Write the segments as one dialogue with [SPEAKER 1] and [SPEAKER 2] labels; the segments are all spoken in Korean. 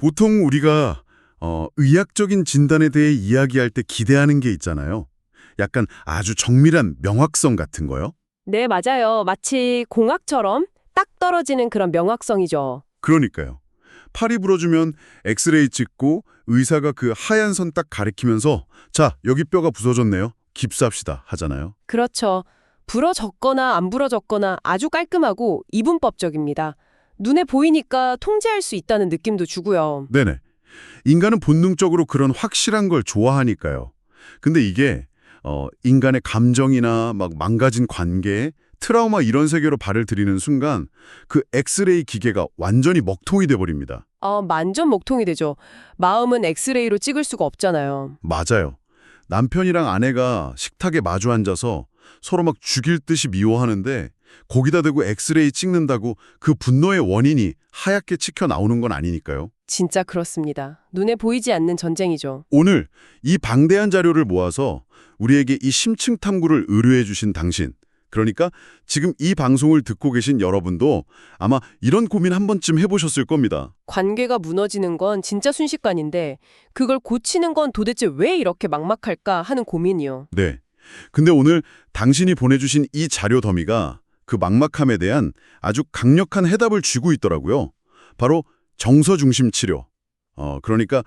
[SPEAKER 1] 보통 우리가 의학적인 진단에 대해 이야기할 때 기대하는 게 있잖아요. 약간 아주 정밀한 명확성 같은 거요.
[SPEAKER 2] 네, 맞아요. 마치 공학처럼 딱 떨어지는 그런 명확성이죠.
[SPEAKER 1] 그러니까요. 팔이 부러지면 엑스레이 찍고 의사가 그 하얀 선 딱 가리키면서 자, 여기 뼈가 부서졌네요. 깁스합시다 하잖아요.
[SPEAKER 2] 그렇죠. 부러졌거나 안 부러졌거나 아주 깔끔하고 이분법적입니다. 눈에 보이니까 통제할 수 있다는 느낌도 주고요.
[SPEAKER 1] 네네. 인간은 본능적으로 그런 확실한 걸 좋아하니까요. 근데 이게 인간의 감정이나 막 망가진 관계, 트라우마 이런 세계로 발을 들이는 순간 그 엑스레이 기계가 완전히 먹통이 돼버립니다.
[SPEAKER 2] 만전 먹통이 되죠. 마음은 엑스레이로 찍을 수가 없잖아요.
[SPEAKER 1] 맞아요. 남편이랑 아내가 식탁에 마주 앉아서 서로 막 죽일 듯이 미워하는데 거기다 대고 엑스레이 찍는다고 그 분노의 원인이 하얗게 찍혀 나오는 건 아니니까요.
[SPEAKER 2] 진짜 그렇습니다. 눈에 보이지 않는 전쟁이죠.
[SPEAKER 1] 오늘 이 방대한 자료를 모아서 우리에게 이 심층 탐구를 의뢰해 주신 당신, 그러니까 지금 이 방송을 듣고 계신 여러분도 아마 이런 고민 한 번쯤 해보셨을 겁니다.
[SPEAKER 2] 관계가 무너지는 건 진짜 순식간인데 그걸 고치는 건 도대체 왜 이렇게 막막할까 하는 고민이요.
[SPEAKER 1] 네. 근데 오늘 당신이 보내주신 이 자료 더미가 그 막막함에 대한 아주 강력한 해답을 쥐고 있더라고요. 바로 정서 중심 치료. 그러니까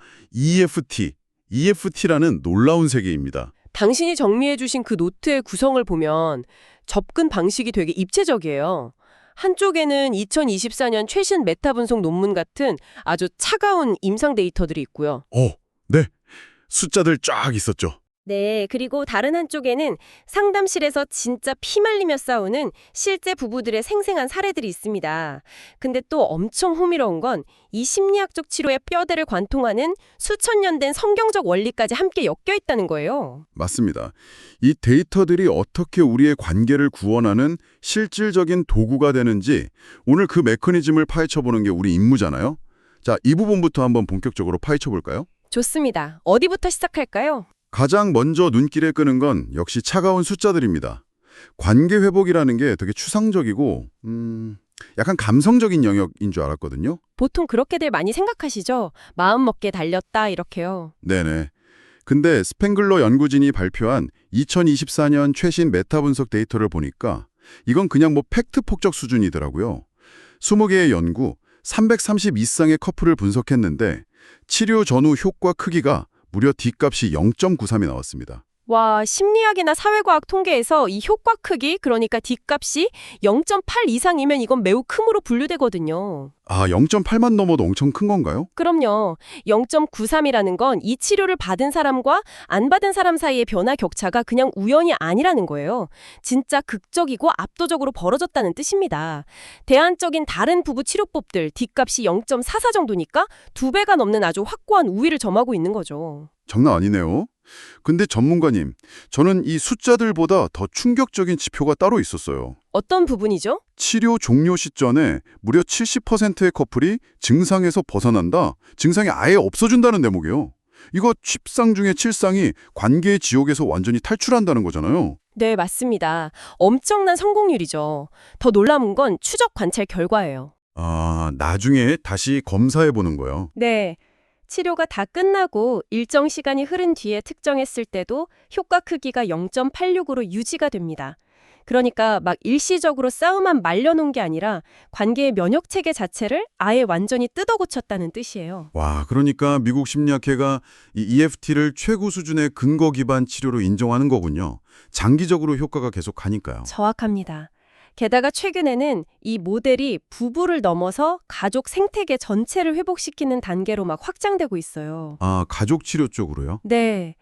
[SPEAKER 1] EFT라는 놀라운 세계입니다.
[SPEAKER 2] 당신이 정리해 주신 그 노트의 구성을 보면 접근 방식이 되게 입체적이에요. 한쪽에는 2024년 최신 메타 분석 논문 같은 아주 차가운 임상 데이터들이 있고요.
[SPEAKER 1] 네. 숫자들 쫙 있었죠.
[SPEAKER 3] 네, 그리고 다른 한쪽에는 상담실에서 진짜 피 말리며 싸우는 실제 부부들의 생생한 사례들이 있습니다. 근데 또 엄청 흥미로운 건 이 심리학적 치료의 뼈대를 관통하는 수천 년 된 성경적 원리까지 함께 엮여 있다는 거예요.
[SPEAKER 1] 맞습니다. 이 데이터들이 어떻게 우리의 관계를 구원하는 실질적인 도구가 되는지 오늘 그 메커니즘을 파헤쳐보는 게 우리 임무잖아요. 자, 이 부분부터 한번 본격적으로 파헤쳐볼까요?
[SPEAKER 3] 좋습니다. 어디부터 시작할까요?
[SPEAKER 1] 가장 먼저 눈길에 끄는 건 역시 차가운 숫자들입니다. 관계 회복이라는 게 되게 추상적이고 약간 감성적인 영역인 줄 알았거든요.
[SPEAKER 3] 보통 그렇게들 많이 생각하시죠? 마음먹게 달렸다 이렇게요.
[SPEAKER 1] 네네. 근데 스팽글러 연구진이 발표한 2024년 최신 메타 분석 데이터를 보니까 이건 그냥 뭐 팩트 폭적 수준이더라고요. 20개의 연구, 330 이상의 커플을 분석했는데 치료 전후 효과 크기가 무려 D값이 0.93이 나왔습니다.
[SPEAKER 3] 와, 심리학이나 사회과학 통계에서 이 효과 크기, 그러니까 D값이 0.8 이상이면 이건 매우 크므로 분류되거든요.
[SPEAKER 1] 0.8만 넘어도 엄청 큰 건가요?
[SPEAKER 3] 그럼요. 0.93이라는 건 이 치료를 받은 사람과 안 받은 사람 사이의 변화 격차가 그냥 우연이 아니라는 거예요. 진짜 극적이고 압도적으로 벌어졌다는 뜻입니다. 대안적인 다른 부부 치료법들 D값이 0.44 정도니까 2배가 넘는 아주 확고한 우위를 점하고 있는 거죠.
[SPEAKER 1] 장난 아니네요. 근데 전문가님, 저는 이 숫자들보다 더 충격적인 지표가 따로 있었어요.
[SPEAKER 3] 어떤 부분이죠?
[SPEAKER 1] 치료 종료 시점에 무려 70%의 커플이 증상에서 벗어난다, 증상이 아예 없어진다는 대목이에요. 이거 칩상 중에 7상이 관계의 지옥에서 완전히 탈출한다는 거잖아요.
[SPEAKER 3] 네, 맞습니다. 엄청난 성공률이죠. 더 놀라운 건 추적 관찰 결과예요.
[SPEAKER 1] 나중에 다시 검사해보는 거예요.
[SPEAKER 3] 네. 치료가 다 끝나고 일정 시간이 흐른 뒤에 측정했을 때도 효과 크기가 0.86으로 유지가 됩니다. 그러니까 막 일시적으로 싸움만 말려놓은 게 아니라 관계의 면역체계 자체를 아예 완전히 뜯어고쳤다는 뜻이에요.
[SPEAKER 1] 와, 그러니까 미국 심리학회가 이 EFT를 최고 수준의 근거 기반 치료로 인정하는 거군요. 장기적으로 효과가 계속 가니까요.
[SPEAKER 3] 정확합니다. 게다가 최근에는 이 모델이 부부를 넘어서 가족 생태계 전체를 회복시키는 단계로 막 확장되고 있어요.
[SPEAKER 1] 가족 치료 쪽으로요?
[SPEAKER 3] 네.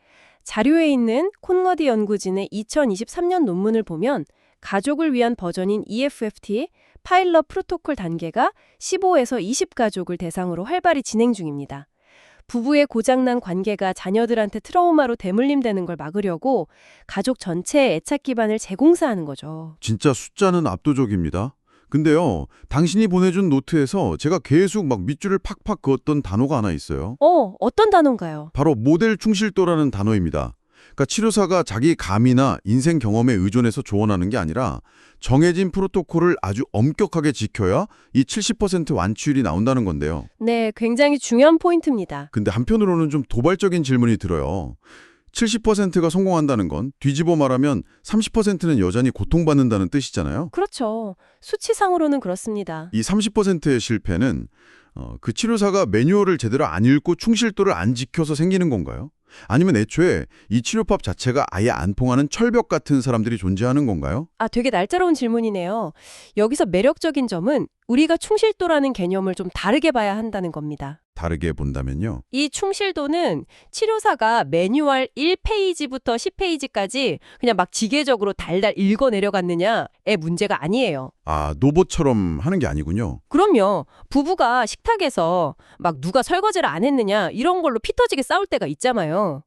[SPEAKER 3] 자료에 있는 콘러디 연구진의 2023년 논문을 보면 가족을 위한 버전인 EFFT 파일럿 프로토콜 단계가 15에서 20가족을 대상으로 활발히 진행 중입니다. 부부의 고장난 관계가 자녀들한테 트라우마로 대물림되는 걸 막으려고 가족 전체의 애착 기반을 재공사하는 거죠.
[SPEAKER 1] 진짜 숫자는 압도적입니다. 근데요, 당신이 보내준 노트에서 제가 계속 막 밑줄을 팍팍 그었던 단어가 하나 있어요.
[SPEAKER 3] 어떤 단어인가요?
[SPEAKER 1] 바로 모델 충실도라는 단어입니다. 그러니까 치료사가 자기 감이나 인생 경험에 의존해서 조언하는 게 아니라 정해진 프로토콜을 아주 엄격하게 지켜야 이 70% 완치율이 나온다는 건데요.
[SPEAKER 3] 네, 굉장히 중요한 포인트입니다.
[SPEAKER 1] 근데 한편으로는 좀 도발적인 질문이 들어요. 70%가 성공한다는 건 뒤집어 말하면 30%는 여전히 고통받는다는 뜻이잖아요.
[SPEAKER 3] 그렇죠. 수치상으로는 그렇습니다.
[SPEAKER 1] 이 30%의 실패는 그 치료사가 매뉴얼을 제대로 안 읽고 충실도를 안 지켜서 생기는 건가요? 아니면 애초에 이 치료법 자체가 아예 안 통하는 철벽 같은 사람들이 존재하는 건가요?
[SPEAKER 3] 아, 되게 날짜로운 질문이네요. 여기서 매력적인 점은 우리가 충실도라는 개념을 좀 다르게 봐야 한다는 겁니다.
[SPEAKER 1] 다르게 본다면요.
[SPEAKER 3] 이 충실도는 치료사가 매뉴얼 1페이지부터 10페이지까지 그냥 막 지게적으로 달달 읽어 내려갔느냐의 문제가 아니에요.
[SPEAKER 1] 아, 노봇처럼 하는 게 아니군요.
[SPEAKER 3] 그럼요. 부부가 식탁에서 막 누가 설거지를 안 했느냐 이런 걸로 피 터지게 싸울 때가 있잖아요.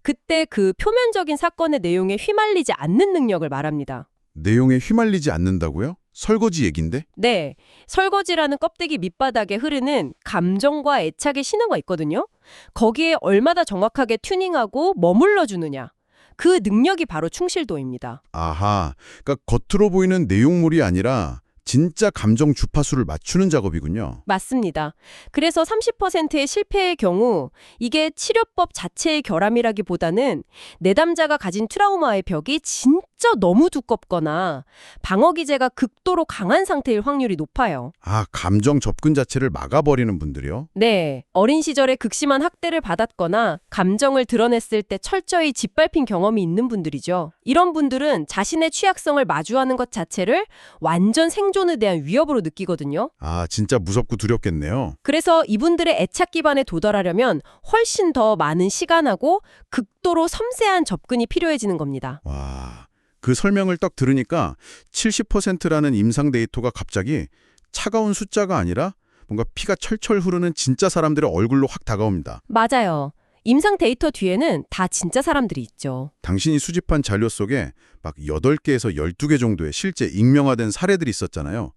[SPEAKER 3] 그때 그 표면적인 사건의 내용에 휘말리지 않는 능력을 말합니다.
[SPEAKER 1] 내용에 휘말리지 않는다고요? 설거지 얘긴데?
[SPEAKER 3] 네, 설거지라는 껍데기 밑바닥에 흐르는 감정과 애착의 신호가 있거든요. 거기에 얼마나 정확하게 튜닝하고 머물러 주느냐. 그 능력이 바로 충실도입니다.
[SPEAKER 1] 아하, 그러니까 겉으로 보이는 내용물이 아니라 진짜 감정 주파수를 맞추는 작업이군요.
[SPEAKER 3] 맞습니다. 그래서 30%의 실패의 경우 이게 치료법 자체의 결함이라기보다는 내담자가 가진 트라우마의 벽이 진짜 너무 두껍거나 방어 기제가 극도로 강한 상태일 확률이 높아요.
[SPEAKER 1] 아, 감정 접근 자체를 막아버리는 분들이요?
[SPEAKER 3] 네, 어린 시절에 극심한 학대를 받았거나 감정을 드러냈을 때 철저히 짓밟힌 경험이 있는 분들이죠. 이런 분들은 자신의 취약성을 마주하는 것 자체를 완전 생존에 대한 위협으로 느끼거든요.
[SPEAKER 1] 아, 진짜 무섭고 두렵겠네요.
[SPEAKER 3] 그래서 이분들의 애착 기반에 도달하려면 훨씬 더 많은 시간하고 극도로 섬세한 접근이 필요해지는 겁니다.
[SPEAKER 1] 와, 그 설명을 딱 들으니까 70%라는 임상 데이터가 갑자기 차가운 숫자가 아니라 뭔가 피가 철철 흐르는 진짜 사람들의 얼굴로 확 다가옵니다.
[SPEAKER 3] 맞아요. 임상 데이터 뒤에는 다 진짜 사람들이 있죠.
[SPEAKER 1] 당신이 수집한 자료 속에 막 8개에서 12개 정도의 실제 익명화된 사례들이 있었잖아요.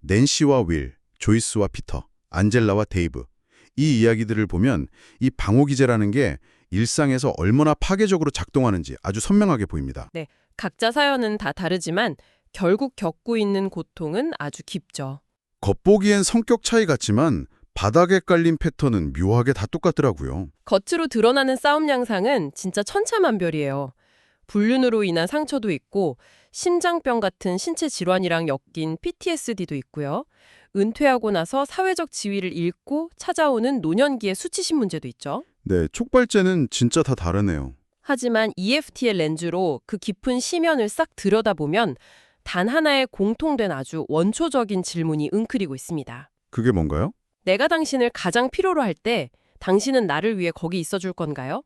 [SPEAKER 1] 낸시와 윌, 조이스와 피터, 안젤라와 데이브. 이 이야기들을 보면 이 방어 기제라는 게 일상에서 얼마나 파괴적으로 작동하는지 아주 선명하게 보입니다.
[SPEAKER 2] 네, 각자 사연은 다 다르지만 결국 겪고 있는 고통은 아주 깊죠.
[SPEAKER 1] 겉보기엔 성격 차이 같지만 바닥에 깔린 패턴은 묘하게 다 똑같더라고요.
[SPEAKER 2] 겉으로 드러나는 싸움 양상은 진짜 천차만별이에요. 불륜으로 인한 상처도 있고 심장병 같은 신체 질환이랑 엮인 PTSD도 있고요. 은퇴하고 나서 사회적 지위를 잃고 찾아오는 노년기의 수치심 문제도 있죠.
[SPEAKER 1] 네, 촉발제는 진짜 다 다르네요.
[SPEAKER 2] 하지만 EFT의 렌즈로 그 깊은 심연을 싹 들여다보면 단 하나의 공통된 아주 원초적인 질문이 웅크리고 있습니다.
[SPEAKER 1] 그게 뭔가요?
[SPEAKER 2] 내가 당신을 가장 필요로 할 때 당신은 나를 위해 거기 있어줄 건가요?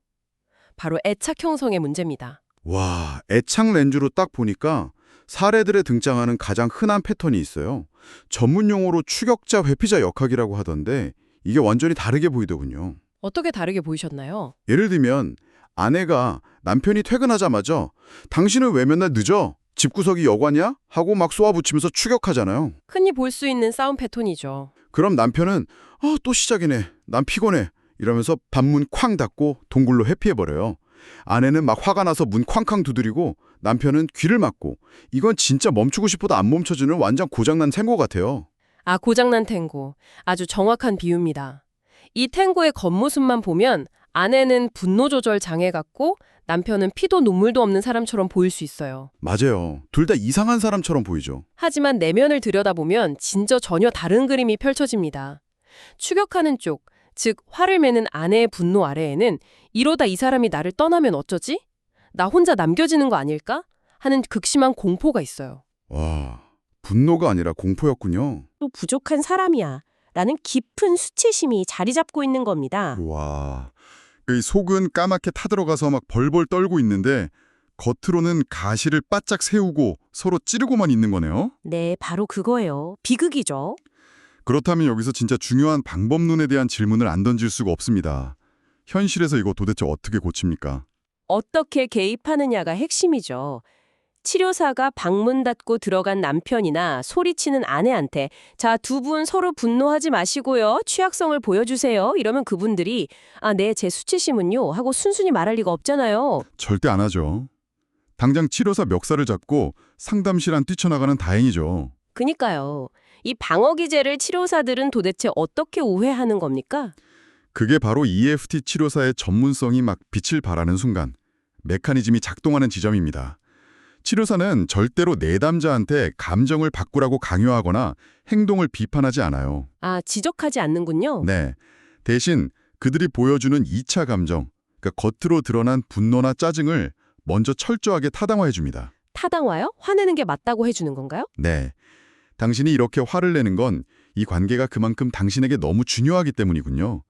[SPEAKER 2] 바로 애착 형성의 문제입니다.
[SPEAKER 1] 와, 애착 렌즈로 딱 보니까 사례들에 등장하는 가장 흔한 패턴이 있어요. 전문 용어로 추격자 회피자 역학이라고 하던데 이게 완전히 다르게 보이더군요.
[SPEAKER 2] 어떻게 다르게 보이셨나요?
[SPEAKER 1] 예를 들면 아내가 남편이 퇴근하자마자 당신은 왜 맨날 늦어? 집구석이 여관이야? 하고 막 쏘아붙이면서 추격하잖아요.
[SPEAKER 2] 흔히 볼 수 있는 싸움 패턴이죠.
[SPEAKER 1] 그럼 남편은 또 시작이네. 난 피곤해. 이러면서 반문 쾅 닫고 동굴로 회피해버려요. 아내는 막 화가 나서 문 쾅쾅 두드리고 남편은 귀를 막고 이건 진짜 멈추고 싶어도 안 멈춰지는 완전 고장난 탱고 같아요.
[SPEAKER 2] 아, 고장난 탱고. 아주 정확한 비유입니다. 이 탱고의 겉모습만 보면 아내는 분노 조절 장애 같고 남편은 피도 눈물도 없는 사람처럼 보일 수 있어요.
[SPEAKER 1] 맞아요. 둘 다 이상한 사람처럼 보이죠.
[SPEAKER 2] 하지만 내면을 들여다보면 진저 전혀 다른 그림이 펼쳐집니다. 추격하는 쪽, 즉 화를 매는 아내의 분노 아래에는 이러다 이 사람이 나를 떠나면 어쩌지? 나 혼자 남겨지는 거 아닐까? 하는 극심한 공포가 있어요.
[SPEAKER 1] 와, 분노가 아니라 공포였군요.
[SPEAKER 4] 또 부족한 사람이야 라는 깊은 수치심이 자리 잡고 있는 겁니다.
[SPEAKER 1] 와, 이 속은 까맣게 타들어가서 막 벌벌 떨고 있는데 겉으로는 가시를 바짝 세우고 서로 찌르고만 있는 거네요.
[SPEAKER 4] 네, 바로 그거예요. 비극이죠.
[SPEAKER 1] 그렇다면 여기서 진짜 중요한 방법론에 대한 질문을 안 던질 수가 없습니다. 현실에서 이거 도대체 어떻게 고칩니까?
[SPEAKER 4] 어떻게 개입하느냐가 핵심이죠. 치료사가 방문 닫고 들어간 남편이나 소리치는 아내한테 자, 두 분 서로 분노하지 마시고요. 취약성을 보여주세요. 이러면 그분들이 아, 네, 제 수치심은요 하고 순순히 말할 리가 없잖아요.
[SPEAKER 1] 절대 안 하죠. 당장 치료사 멱살을 잡고 상담실 안 뛰쳐나가는 다행이죠.
[SPEAKER 4] 그니까요. 이 방어 기제를 치료사들은 도대체 어떻게 오해하는 겁니까?
[SPEAKER 1] 그게 바로 EFT 치료사의 전문성이 막 빛을 발하는 순간 메커니즘이 작동하는 지점입니다. 치료사는 절대로 내담자한테 감정을 바꾸라고 강요하거나 행동을 비판하지 않아요.
[SPEAKER 4] 아, 지적하지 않는군요.
[SPEAKER 1] 네. 대신 그들이 보여주는 2차 감정, 그러니까 겉으로 드러난 분노나 짜증을 먼저 철저하게 타당화해 줍니다.
[SPEAKER 4] 타당화요? 화내는 게 맞다고 해주는 건가요?
[SPEAKER 1] 네. 당신이 이렇게 화를 내는 건 이 관계가 그만큼 당신에게 너무 중요하기 때문이군요.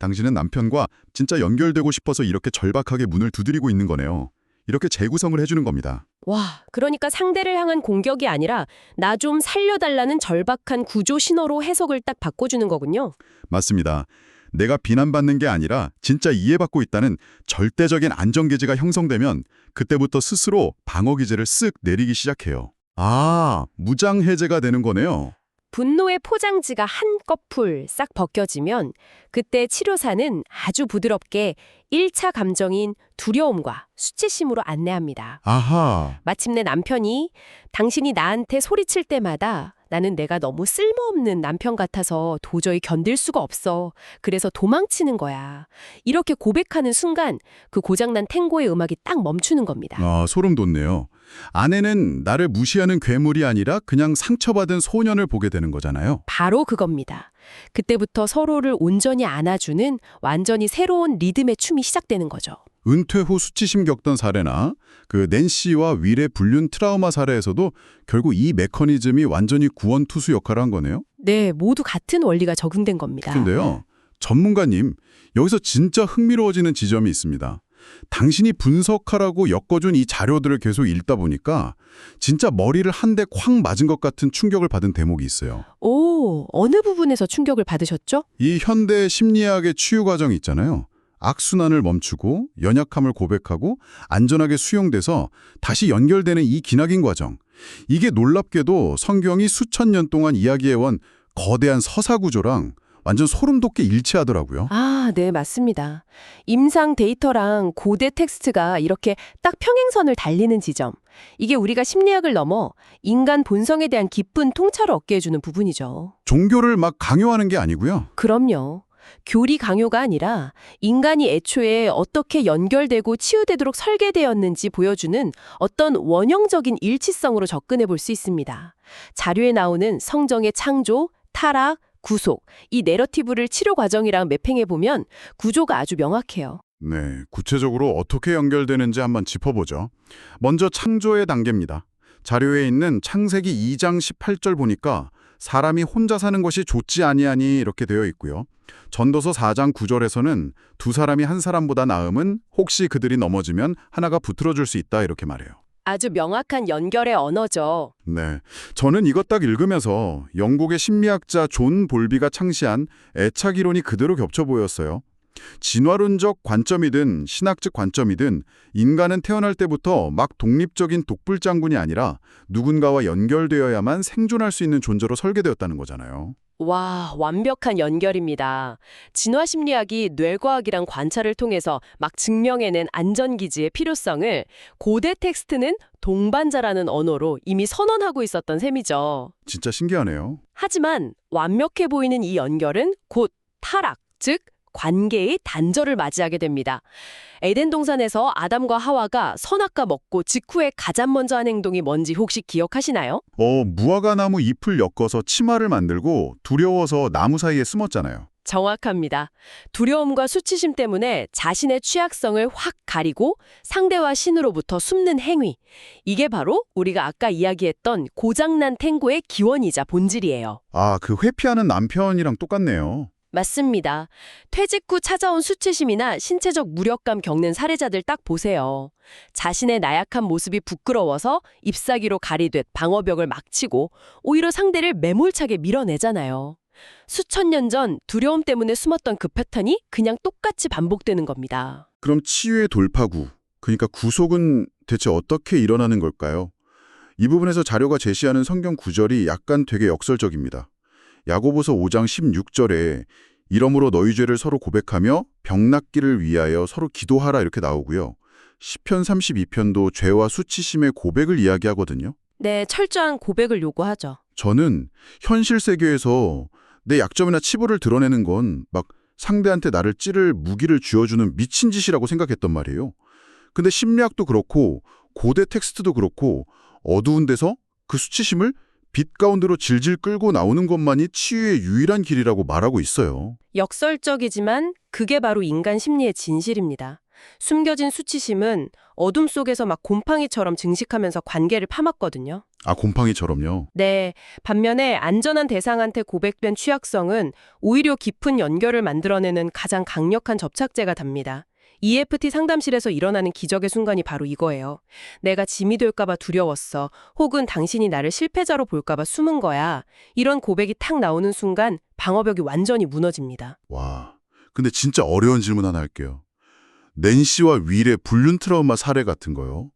[SPEAKER 1] 당신은 남편과 진짜 연결되고 싶어서 이렇게 절박하게 문을 두드리고 있는 거네요. 이렇게 재구성을 해주는 겁니다.
[SPEAKER 4] 와, 그러니까 상대를 향한 공격이 아니라 나 좀 살려달라는 절박한 구조 신호로 해석을 딱 바꿔주는 거군요.
[SPEAKER 1] 맞습니다. 내가 비난받는 게 아니라 진짜 이해받고 있다는 절대적인 안정기제가 형성되면 그때부터 스스로 방어기제를 쓱 내리기 시작해요. 아, 무장해제가 되는 거네요.
[SPEAKER 4] 분노의 포장지가 한꺼풀 싹 벗겨지면 그때 치료사는 아주 부드럽게 1차 감정인 두려움과 수치심으로 안내합니다.
[SPEAKER 1] 아하,
[SPEAKER 4] 마침내 남편이 당신이 나한테 소리칠 때마다 나는 내가 너무 쓸모없는 남편 같아서 도저히 견딜 수가 없어. 그래서 도망치는 거야. 이렇게 고백하는 순간 그 고장난 탱고의 음악이 딱 멈추는 겁니다.
[SPEAKER 1] 소름 돋네요. 아내는 나를 무시하는 괴물이 아니라 그냥 상처받은 소년을 보게 되는 거잖아요.
[SPEAKER 4] 바로 그겁니다. 그때부터 서로를 온전히 안아주는 완전히 새로운 리듬의 춤이 시작되는 거죠.
[SPEAKER 1] 은퇴 후 수치심 겪던 사례나 그 낸시와 윌의 불륜 트라우마 사례에서도 결국 이 메커니즘이 완전히 구원투수 역할을 한 거네요.
[SPEAKER 4] 네, 모두 같은 원리가 적용된 겁니다.
[SPEAKER 1] 근데요, 전문가님, 여기서 진짜 흥미로워지는 지점이 있습니다. 당신이 분석하라고 엮어준 이 자료들을 계속 읽다 보니까 진짜 머리를 한 대 쾅 맞은 것 같은 충격을 받은 대목이 있어요.
[SPEAKER 4] 오, 어느 부분에서 충격을 받으셨죠?
[SPEAKER 1] 이 현대 심리학의 치유 과정이 있잖아요. 악순환을 멈추고 연약함을 고백하고 안전하게 수용돼서 다시 연결되는 이 기나긴 과정. 이게 놀랍게도 성경이 수천 년 동안 이야기해온 거대한 서사 구조랑 완전 소름 돋게 일치하더라고요.
[SPEAKER 4] 아, 네, 맞습니다. 임상 데이터랑 고대 텍스트가 이렇게 딱 평행선을 달리는 지점. 이게 우리가 심리학을 넘어 인간 본성에 대한 깊은 통찰을 얻게 해주는 부분이죠.
[SPEAKER 1] 종교를 막 강요하는 게 아니고요.
[SPEAKER 4] 그럼요. 교리 강요가 아니라 인간이 애초에 어떻게 연결되고 치유되도록 설계되었는지 보여주는 어떤 원형적인 일치성으로 접근해 볼 수 있습니다. 자료에 나오는 성정의 창조, 타락, 구속, 이 내러티브를 치료 과정이랑 매핑해 보면 구조가 아주 명확해요.
[SPEAKER 1] 네, 구체적으로 어떻게 연결되는지 한번 짚어보죠. 먼저 창조의 단계입니다. 자료에 있는 창세기 2장 18절 보니까 사람이 혼자 사는 것이 좋지 아니하니 이렇게 되어 있고요. 전도서 4장 9절에서는 두 사람이 한 사람보다 나음은 혹시 그들이 넘어지면 하나가 붙들어줄 수 있다 이렇게 말해요.
[SPEAKER 4] 아주 명확한 연결의 언어죠.
[SPEAKER 1] 네, 저는 이것 딱 읽으면서 영국의 심리학자 존 볼비가 창시한 애착 이론이 그대로 겹쳐 보였어요. 진화론적 관점이든 신학적 관점이든 인간은 태어날 때부터 막 독립적인 독불장군이 아니라 누군가와 연결되어야만 생존할 수 있는 존재로 설계되었다는 거잖아요.
[SPEAKER 4] 와, 완벽한 연결입니다. 진화심리학이 뇌과학이랑 관찰을 통해서 막 증명해낸 안전기지의 필요성을 고대 텍스트는 동반자라는 언어로 이미 선언하고 있었던 셈이죠.
[SPEAKER 1] 진짜 신기하네요.
[SPEAKER 4] 하지만 완벽해 보이는 이 연결은 곧 타락, 즉 관계의 단절을 맞이하게 됩니다. 에덴 동산에서 아담과 하와가 선악과 먹고 직후에 가장 먼저 한 행동이 뭔지 혹시 기억하시나요?
[SPEAKER 1] 무화과 나무 잎을 엮어서 치마를 만들고 두려워서 나무 사이에 숨었잖아요.
[SPEAKER 4] 정확합니다. 두려움과 수치심 때문에 자신의 취약성을 확 가리고 상대와 신으로부터 숨는 행위. 이게 바로 우리가 아까 이야기했던 고장난 탱고의 기원이자 본질이에요.
[SPEAKER 1] 아, 그 회피하는 남편이랑 똑같네요.
[SPEAKER 4] 맞습니다. 퇴직 후 찾아온 수치심이나 신체적 무력감 겪는 사례자들 딱 보세요. 자신의 나약한 모습이 부끄러워서 잎사귀로 가리듯 방어벽을 막 치고 오히려 상대를 매몰차게 밀어내잖아요. 수천 년 전 두려움 때문에 숨었던 그 패턴이 그냥 똑같이 반복되는 겁니다.
[SPEAKER 1] 그럼 치유의 돌파구, 그러니까 구속은 대체 어떻게 일어나는 걸까요? 이 부분에서 자료가 제시하는 성경 구절이 약간 되게 역설적입니다. 야고보서 5장 16절에 이러므로 너희 죄를 서로 고백하며 병낫기를 위하여 서로 기도하라 이렇게 나오고요. 시편 32편도 죄와 수치심의 고백을 이야기하거든요.
[SPEAKER 4] 네, 철저한 고백을 요구하죠.
[SPEAKER 1] 저는 현실 세계에서 내 약점이나 치부를 드러내는 건 막 상대한테 나를 찌를 무기를 쥐어주는 미친 짓이라고 생각했단 말이에요. 근데 심리학도 그렇고 고대 텍스트도 그렇고 어두운 데서 그 수치심을 빛 가운데로 질질 끌고 나오는 것만이 치유의 유일한 길이라고 말하고 있어요.
[SPEAKER 4] 역설적이지만 그게 바로 인간 심리의 진실입니다. 숨겨진 수치심은 어둠 속에서 막 곰팡이처럼 증식하면서 관계를 파먹거든요.
[SPEAKER 1] 아, 곰팡이처럼요.
[SPEAKER 4] 네, 반면에 안전한 대상한테 고백된 취약성은 오히려 깊은 연결을 만들어내는 가장 강력한 접착제가 답니다. EFT 상담실에서 일어나는 기적의 순간이 바로 이거예요. 내가 짐이 될까봐 두려웠어. 혹은 당신이 나를 실패자로 볼까봐 숨은 거야. 이런 고백이 탁 나오는 순간 방어벽이 완전히 무너집니다.
[SPEAKER 1] 와, 근데 진짜 어려운 질문 하나 할게요. 낸시와 윌의 불륜 트라우마 사례 같은 거요.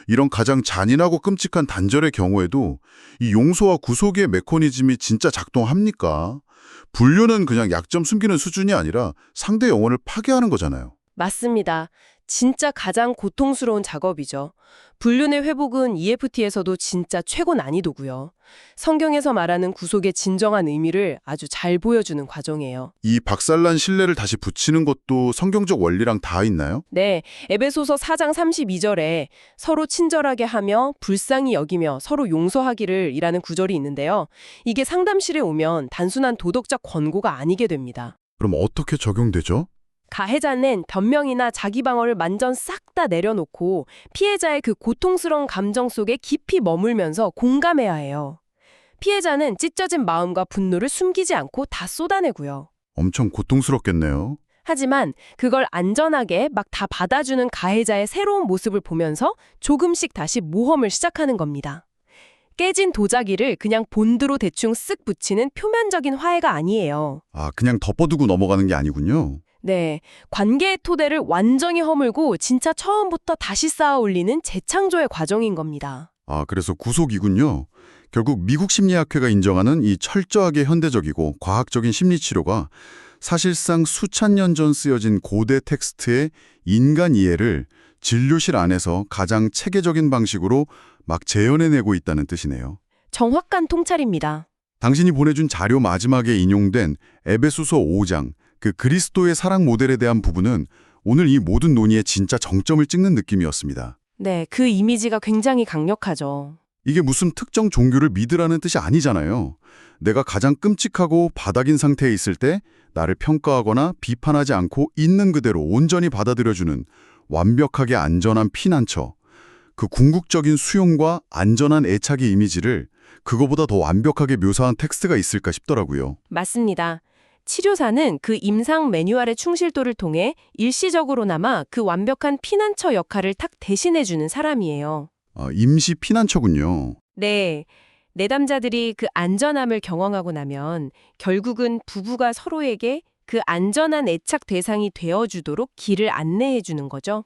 [SPEAKER 1] 이런 가장 잔인하고 끔찍한 단절의 경우에도 이 용서와 구속의 메커니즘이 진짜 작동합니까? 불륜은 그냥 약점 숨기는 수준이 아니라 상대 영혼을 파괴하는 거잖아요.
[SPEAKER 4] 맞습니다. 진짜 가장 고통스러운 작업이죠. 불륜의 회복은 EFT에서도 진짜 최고 난이도고요. 성경에서 말하는 구속의 진정한 의미를 아주 잘 보여주는 과정이에요.
[SPEAKER 1] 이 박살난 신뢰를 다시 붙이는 것도 성경적 원리랑 다 있나요?
[SPEAKER 4] 네, 에베소서 4장 32절에 서로 친절하게 하며 불쌍히 여기며 서로 용서하기를 이라는 구절이 있는데요. 이게 상담실에 오면 단순한 도덕적 권고가 아니게 됩니다.
[SPEAKER 1] 그럼 어떻게 적용되죠?
[SPEAKER 4] 가해자는 변명이나 자기 방어를 완전 싹 다 내려놓고 피해자의 그 고통스러운 감정 속에 깊이 머물면서 공감해야 해요. 피해자는 찢어진 마음과 분노를 숨기지 않고 다 쏟아내고요.
[SPEAKER 1] 엄청 고통스럽겠네요.
[SPEAKER 4] 하지만 그걸 안전하게 막 다 받아주는 가해자의 새로운 모습을 보면서 조금씩 다시 모험을 시작하는 겁니다. 깨진 도자기를 그냥 본드로 대충 쓱 붙이는 표면적인 화해가 아니에요.
[SPEAKER 1] 아, 그냥 덮어두고 넘어가는 게 아니군요.
[SPEAKER 4] 네, 관계의 토대를 완전히 허물고 진짜 처음부터 다시 쌓아 올리는 재창조의 과정인 겁니다.
[SPEAKER 1] 아, 그래서 구속이군요. 결국 미국 심리학회가 인정하는 이 철저하게 현대적이고 과학적인 심리치료가 사실상 수천 년 전 쓰여진 고대 텍스트의 인간 이해를 진료실 안에서 가장 체계적인 방식으로 막 재현해내고 있다는 뜻이네요.
[SPEAKER 4] 정확한 통찰입니다.
[SPEAKER 1] 당신이 보내준 자료 마지막에 인용된 에베소서 5장, 그 그리스도의 사랑 모델에 대한 부분은 오늘 이 모든 논의의 진짜 정점을 찍는 느낌이었습니다.
[SPEAKER 4] 네, 그 이미지가 굉장히 강력하죠.
[SPEAKER 1] 이게 무슨 특정 종교를 믿으라는 뜻이 아니잖아요. 내가 가장 끔찍하고 바닥인 상태에 있을 때 나를 평가하거나 비판하지 않고 있는 그대로 온전히 받아들여주는 완벽하게 안전한 피난처. 그 궁극적인 수용과 안전한 애착의 이미지를 그거보다 더 완벽하게 묘사한 텍스트가 있을까 싶더라고요.
[SPEAKER 4] 맞습니다. 치료사는 그 임상 매뉴얼의 충실도를 통해 일시적으로나마 그 완벽한 피난처 역할을 탁 대신해주는 사람이에요.
[SPEAKER 1] 아, 임시 피난처군요.
[SPEAKER 4] 네, 내담자들이 그 안전함을 경험하고 나면 결국은 부부가 서로에게 그 안전한 애착 대상이 되어주도록 길을 안내해주는 거죠.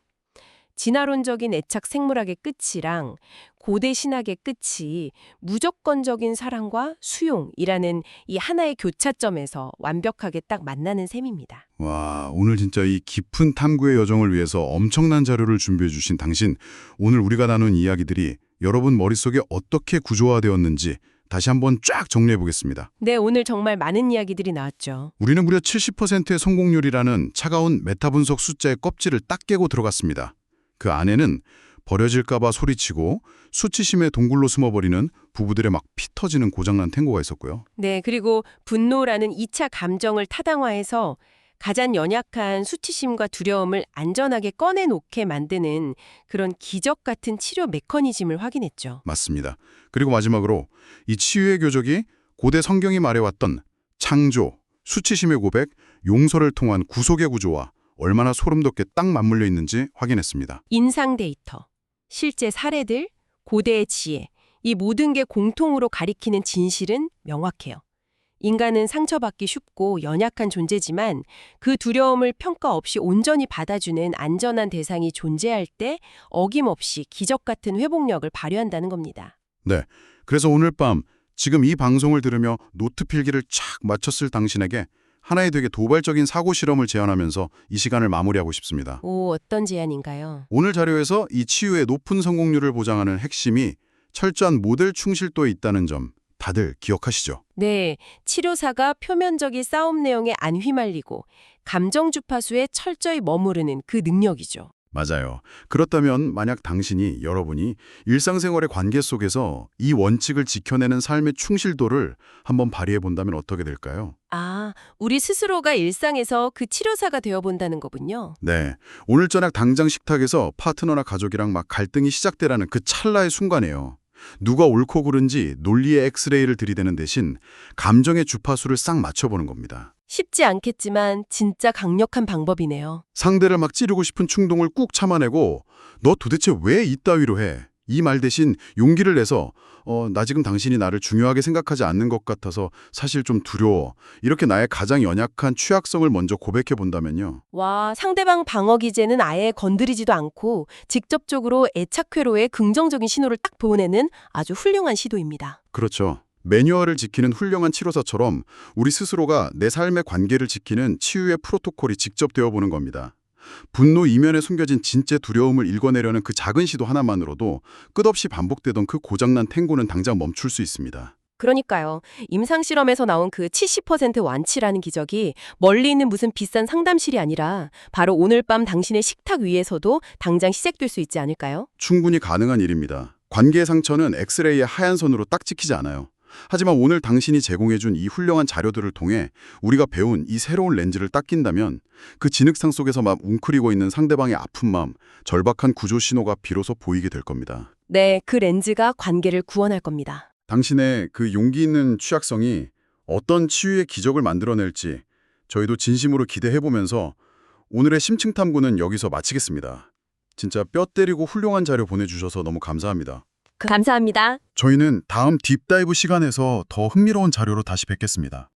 [SPEAKER 4] 진화론적인 애착 생물학의 끝이랑 고대 신학의 끝이 무조건적인 사랑과 수용이라는 이 하나의 교차점에서 완벽하게 딱 만나는 셈입니다.
[SPEAKER 1] 와, 오늘 진짜 이 깊은 탐구의 여정을 위해서 엄청난 자료를 준비해 주신 당신, 오늘 우리가 나눈 이야기들이 여러분 머릿속에 어떻게 구조화되었는지 다시 한번 쫙 정리해 보겠습니다.
[SPEAKER 4] 네, 오늘 정말 많은 이야기들이 나왔죠.
[SPEAKER 1] 우리는 무려 70%의 성공률이라는 차가운 메타 분석 숫자의 껍질을 딱 깨고 들어갔습니다. 그 안에는 버려질까봐 소리치고 수치심에 동굴로 숨어버리는 부부들의 막 피 터지는 고장난 탱고가 있었고요.
[SPEAKER 4] 네, 그리고 분노라는 2차 감정을 타당화해서 가장 연약한 수치심과 두려움을 안전하게 꺼내놓게 만드는 그런 기적 같은 치료 메커니즘을 확인했죠.
[SPEAKER 1] 맞습니다. 그리고 마지막으로 이 치유의 교적이 고대 성경이 말해왔던 창조, 수치심의 고백, 용서를 통한 구속의 구조와 얼마나 소름 돋게 딱 맞물려 있는지 확인했습니다.
[SPEAKER 4] 인상 데이터, 실제 사례들, 고대의 지혜, 이 모든 게 공통으로 가리키는 진실은 명확해요. 인간은 상처받기 쉽고 연약한 존재지만 그 두려움을 평가 없이 온전히 받아주는 안전한 대상이 존재할 때 어김없이 기적 같은 회복력을 발휘한다는 겁니다.
[SPEAKER 1] 네. 그래서 오늘 밤 지금 이 방송을 들으며 노트 필기를 쫙 마쳤을 당신에게 하나의 되게 도발적인 사고 실험을 제안하면서 이 시간을 마무리하고 싶습니다.
[SPEAKER 4] 오, 어떤 제안인가요?
[SPEAKER 1] 오늘 자료에서 이 치유의 높은 성공률을 보장하는 핵심이 철저한 모델 충실도에 있다는 점 다들 기억하시죠?
[SPEAKER 4] 네, 치료사가 표면적인 싸움 내용에 안 휘말리고 감정 주파수에 철저히 머무르는 그 능력이죠.
[SPEAKER 1] 맞아요. 그렇다면 만약 여러분이 일상생활의 관계 속에서 이 원칙을 지켜내는 삶의 충실도를 한번 발휘해 본다면 어떻게 될까요?
[SPEAKER 4] 아, 우리 스스로가 일상에서 그 치료사가 되어본다는 거군요.
[SPEAKER 1] 네. 오늘 저녁 당장 식탁에서 파트너나 가족이랑 막 갈등이 시작되라는 그 찰나의 순간이에요. 누가 옳고 그른지 논리의 엑스레이를 들이대는 대신 감정의 주파수를 싹 맞춰보는 겁니다.
[SPEAKER 4] 쉽지 않겠지만 진짜 강력한 방법이네요.
[SPEAKER 1] 상대를 막 찌르고 싶은 충동을 꾹 참아내고 너 도대체 왜 이따위로 해? 이 말 대신 용기를 내서 나 지금 당신이 나를 중요하게 생각하지 않는 것 같아서 사실 좀 두려워. 이렇게 나의 가장 연약한 취약성을 먼저 고백해 본다면요.
[SPEAKER 4] 와, 상대방 방어 기제는 아예 건드리지도 않고 직접적으로 애착 회로에 긍정적인 신호를 딱 보내는 아주 훌륭한 시도입니다.
[SPEAKER 1] 그렇죠. 매뉴얼을 지키는 훌륭한 치료사처럼 우리 스스로가 내 삶의 관계를 지키는 치유의 프로토콜이 직접 되어보는 겁니다. 분노 이면에 숨겨진 진짜 두려움을 읽어내려는 그 작은 시도 하나만으로도 끝없이 반복되던 그 고장난 탱고는 당장 멈출 수 있습니다.
[SPEAKER 4] 그러니까요. 임상실험에서 나온 그 70% 완치라는 기적이 멀리 있는 무슨 비싼 상담실이 아니라 바로 오늘 밤 당신의 식탁 위에서도 당장 시작될 수 있지 않을까요?
[SPEAKER 1] 충분히 가능한 일입니다. 관계의 상처는 엑스레이의 하얀 선으로 딱 찍히지 않아요. 하지만 오늘 당신이 제공해준 이 훌륭한 자료들을 통해 우리가 배운 이 새로운 렌즈를 딱 낀다면 그 진흙탕 속에서 막 웅크리고 있는 상대방의 아픈 마음, 절박한 구조 신호가 비로소 보이게 될 겁니다.
[SPEAKER 4] 네, 그 렌즈가 관계를 구원할 겁니다.
[SPEAKER 1] 당신의 그 용기 있는 취약성이 어떤 치유의 기적을 만들어낼지 저희도 진심으로 기대해보면서 오늘의 심층 탐구는 여기서 마치겠습니다. 진짜 뼈 때리고 훌륭한 자료 보내주셔서 너무 감사합니다.
[SPEAKER 4] 감사합니다.
[SPEAKER 1] 저희는 다음 딥다이브 시간에서 더 흥미로운 자료로 다시 뵙겠습니다.